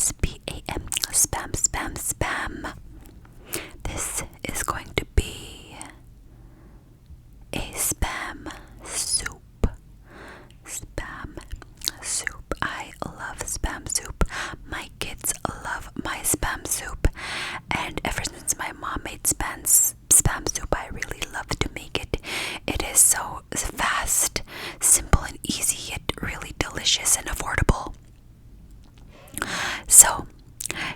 S-P-A-M, spam, spam, spam. This is going to be a spam soup. Spam soup. I love spam soup. My kids love my spam soup. And ever since my mom made spam soup, I really love to make it. It is so fast, simple, and easy, yet really delicious and affordable. So,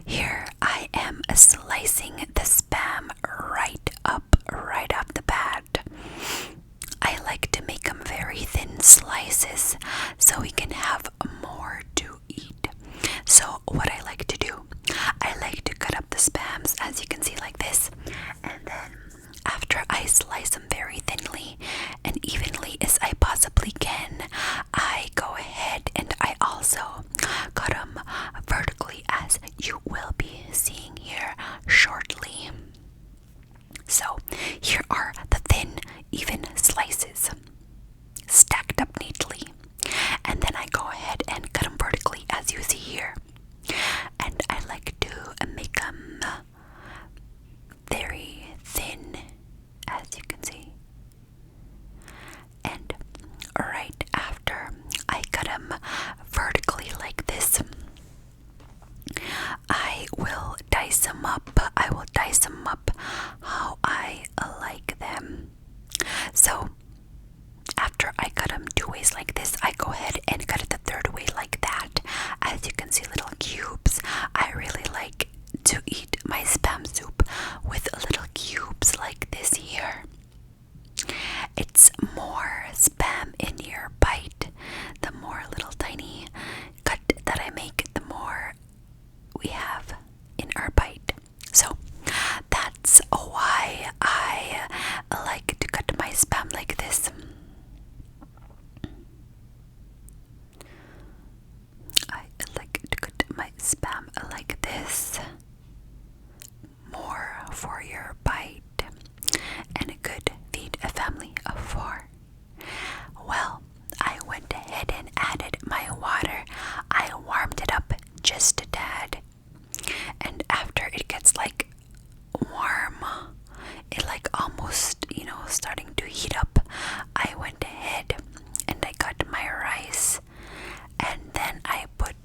here I am slicing the spam right off the bat. I like to make them very thin slices so we can have more to eat. So what I like to do, I like to cut up the spams, as you can see, like this, and then after I slice them very thinly and evenly as I possibly can, I go ahead and I also cut them vertically, as you will be seeing here shortly. So here are the thin, even slices stacked up neatly, and then I go ahead and cut them vertically, as you see here. And I like to make them very thin, as you can see. And right after I cut them vertically like this, I will dice them up. I will dice them up how I like them. So after I cut them 2 ways like this, I go ahead and cut it the third way like that. As you can see, little cubes. I really like to eat my spam soup with little cubes like this here. It's more spam in your bite. The more little tiny cut that I make, the more we have in our bite. So that's why I like to cut my spam like this. I like to cut my spam like this. More for your bite, and it could feed a family of 4. Well, I went ahead and added my water. I warmed it up just a tad. And after it gets like warm, it like almost, starting to heat up, I went ahead and I got my rice, and then I put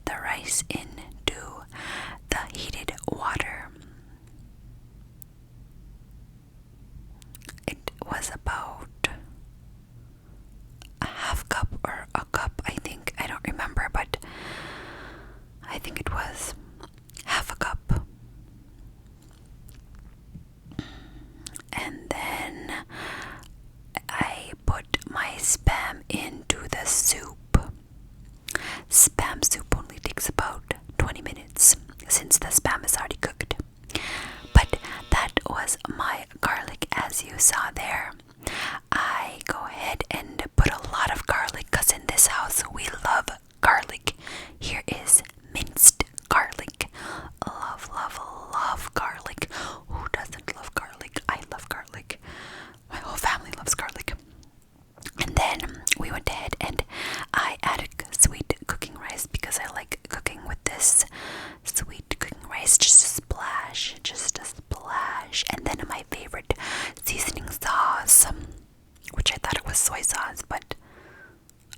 the rice into the heated water. It was about a half cup or a cup, I think. I don't remember, but I think it was half a cup. And then I put my spam into the soup. Spam soup only takes about 20 minutes since the spam is already cooked. But that was my garlic, as you saw there. I go ahead and put a lot of garlic because in this house we love garlic. Here is minced garlic. Love, love, love garlic. Who doesn't love garlic? I love garlic. My whole family loves garlic. And then we went ahead and I added sweet cooking rice because I like cooking with this sweet cooking rice. Just a splash. And then my favorite seasoning sauce, which I thought it was soy sauce, but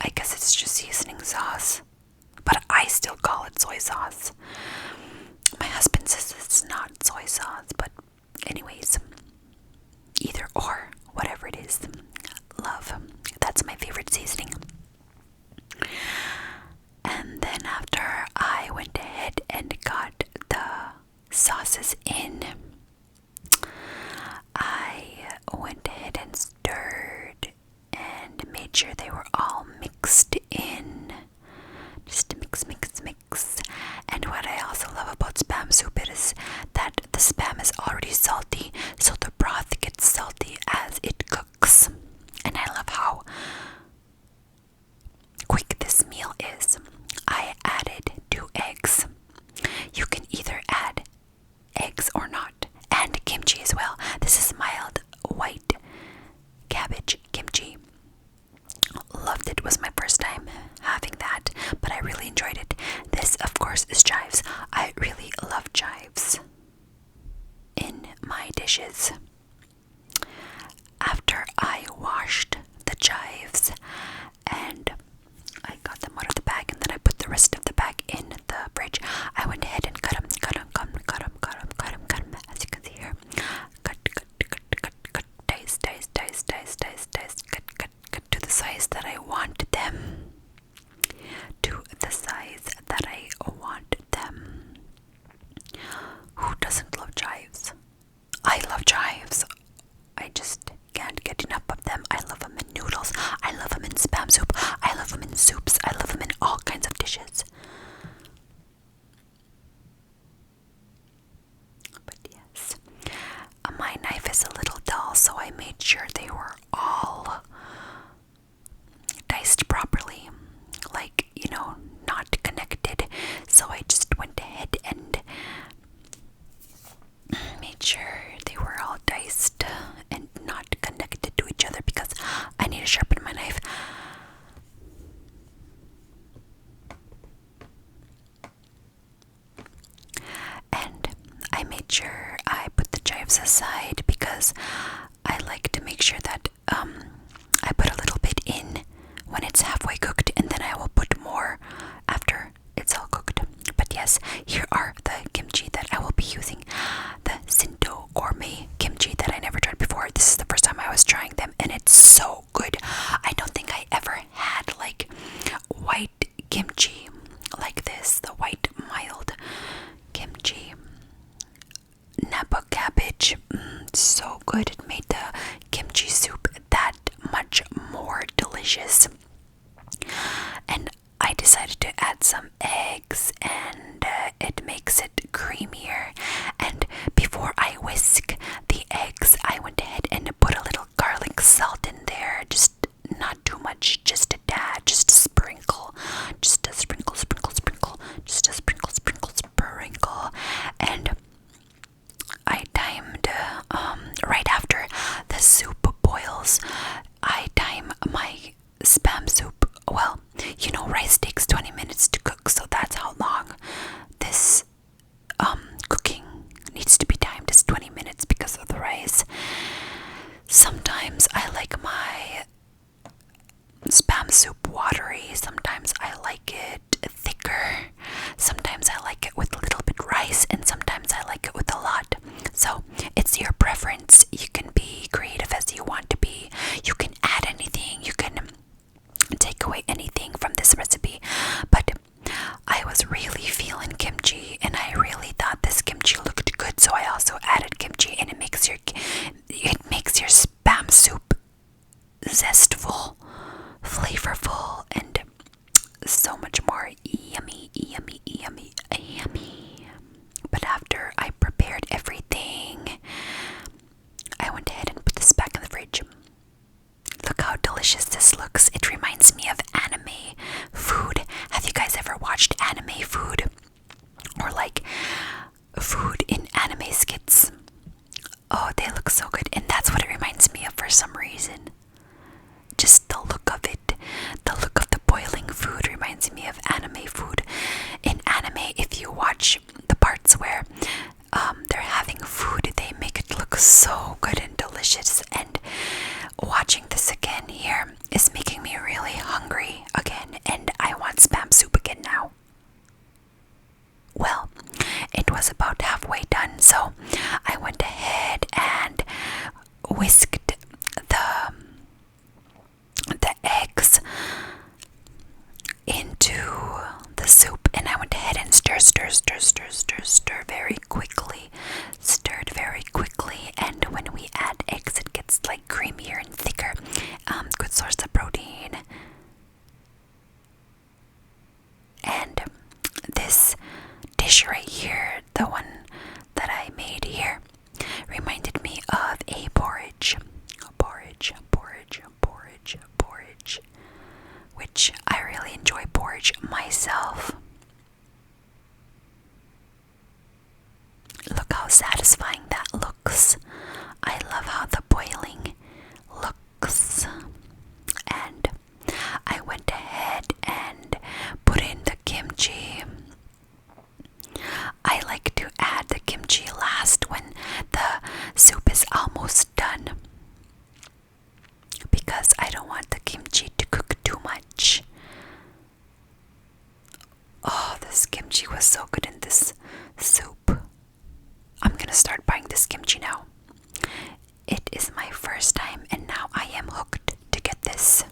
I guess it's just seasoning sauce. But I still call it soy sauce. My husband says it's not soy sauce, but anyways, either or, whatever it is, love. That's my favorite seasoning. And then after I went ahead and got the sauces in, I went ahead and stirred and made sure they were all mixed in. Just mix. And what I also love about spam soup is that the spam is already salty, so the broth gets salty as it cooks. And I love how quick this meal is. I added 2 eggs. You can either add eggs or not, and kimchi as well. This is mild white cabbage kimchi. Loved it. Was my first time having that, but I really enjoyed it. This, of course, is chai. my dishes. After I washed the chives and I got them out of the bag, and then I put the rest of the bag in the fridge, I went ahead and cut them, as you can see here. Cut, dice, cut to the size that I want them. To the size that I want them. Who doesn't love chives? I love chives. I just can't get enough of them. I love them in noodles. I love them in spam soup. I love them in soups. I love them in all kinds of dishes. But yes, my knife is a little dull, so I made sure they were all diced properly. Like, not connected. So I just went ahead and made sure they were all diced and not connected to each other because I need to sharpen my knife. And I made sure I put the chives aside because I like to make sure that I put a little bit in when it's halfway cooked, and then I will put more after it's all cooked. But yes, here are the kimchi that I will be using. The Shinto gourmet kimchi that I never tried before. This is the first time I was trying them, and it's so good. I don't think I ever had like white kimchi like this, the white mild kimchi. Napa cabbage, so good. It made the kimchi soup that much more delicious. And I decided to add some eggs, and it makes it creamier. And before I whisk the eggs, I went ahead and put a little garlic salt in there. Just not too much, just a tad, just a sprinkle. Just a sprinkle. Just a sprinkle. And I timed, right after the soup boils, I time my spam soup. Well, rice takes 20 minutes to cook, so that's how long this cooking needs to be timed, is 20 minutes because of the rice. Sometimes I like my spam soup watery, sometimes I like it thicker, sometimes I like it with a little bit rice, and sometimes I like it with a lot. So it's your preference. You can be creative as you want to be. You can add anything, you can take away anything from this recipe. But I was really feeling kimchi, and I really thought this kimchi looked good, so I also added kimchi, and it makes your spam soup zestful, flavorful, and so much more yummy. But after I prepared everything, I went ahead and put this back in the fridge. Look how delicious this looks. It reminds me of anime food. Have you guys ever watched anime food? Or like food in anime skits? Oh, they look so good. And that's what it reminds me of for some reason. Just the look of it. The look of the boiling food reminds me of anime food. In anime, if you watch the parts where they're having food, they make it look so good and delicious. And watching this again here is making me really hungry again, and I want spam soup again now. Well, it was about halfway done, so I went ahead and whisked the eggs into the soup, and I went ahead and stir very quickly. Stirred very quickly, and when we add eggs, it gets like creamier and thicker. Good source of protein. And this dish right here, the one that I made here, reminded me of a porridge, which I really enjoy porridge myself. Look how satisfying that looks. I love how the boiling looks. And I went ahead and put in the kimchi. I like to add the kimchi last when the was so good in this soup. I'm gonna start buying this kimchi now. It is my first time and now I am hooked to get this.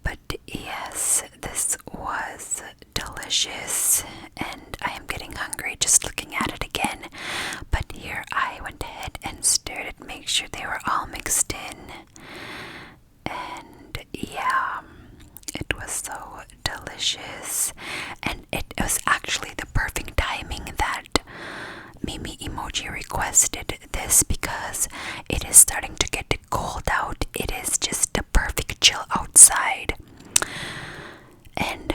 But yes, this was delicious and I am getting hungry just looking at it again. But here I went ahead and stirred it, make sure they were all mixed in. And yeah, it was so delicious. And it was actually the perfect timing that MimiEmoji requested this because it is starting to get cold out. It is just the perfect chill outside. And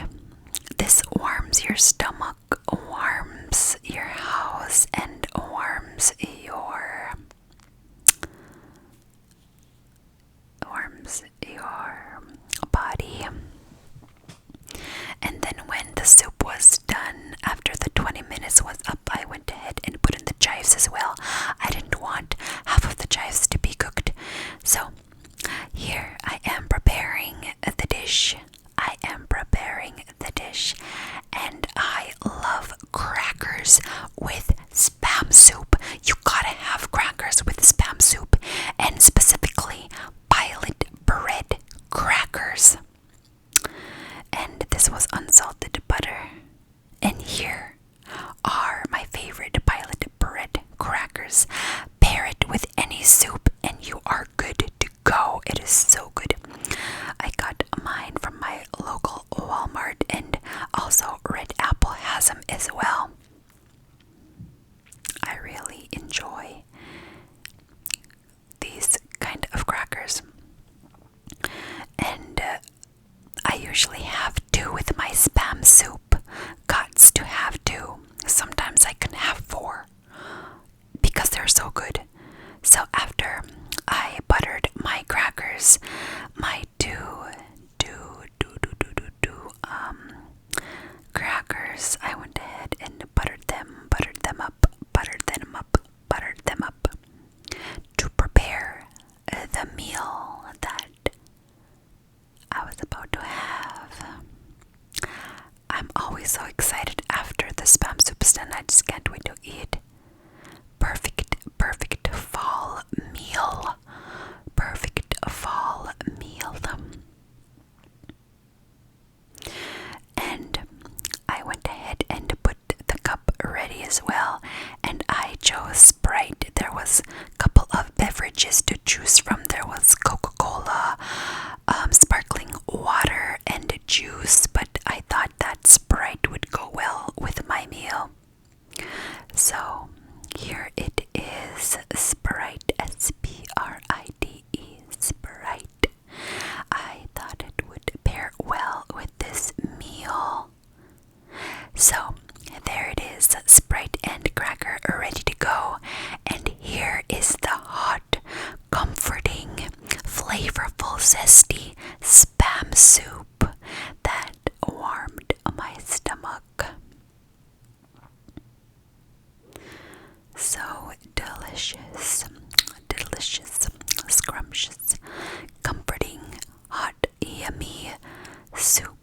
this warms your stomach, warms your house, and warms your body. And then when the soup was done, after the 20 minutes was up, I went ahead and put in the chives as well. I didn't want half of the chives to be cooked. So here I am preparing the dish. And I love crackers with Spam soup. You gotta have crackers with Spam soup, and specifically pilot bread crackers. And this was unsalted butter. And here are my favorite pilot bread crackers. Pair it with any soup and you are good to go. It is so good. I got mine from my local Walmart, and also Red Apple has them as well. I really enjoy these kind of crackers. And I usually have two with my Spam soup. Gots to have two. Sometimes I can have four because they're so good. So after I buttered my crackers, my two crackers, I went ahead and buttered them up to prepare the meal that I was about to have. I'm always so excited after the Spam soup is done. I just can't wait to eat. Perfect fall meal. Perfect fall meal. And I went ahead and put the cup ready as well. And I chose Sprite. There was a couple of beverages to choose from. There was Coca-Cola, sparkling water, and juice. But I thought that Sprite would go well with my meal. So here it is, Sprite, S-P-R-I-T-E, Sprite. I thought it would pair well with this meal. So there it is, Sprite and cracker ready to go. And here is the hot, comforting, flavorful, zesty Spam soup that warmed my stomach. So delicious, scrumptious, comforting, hot, yummy soup.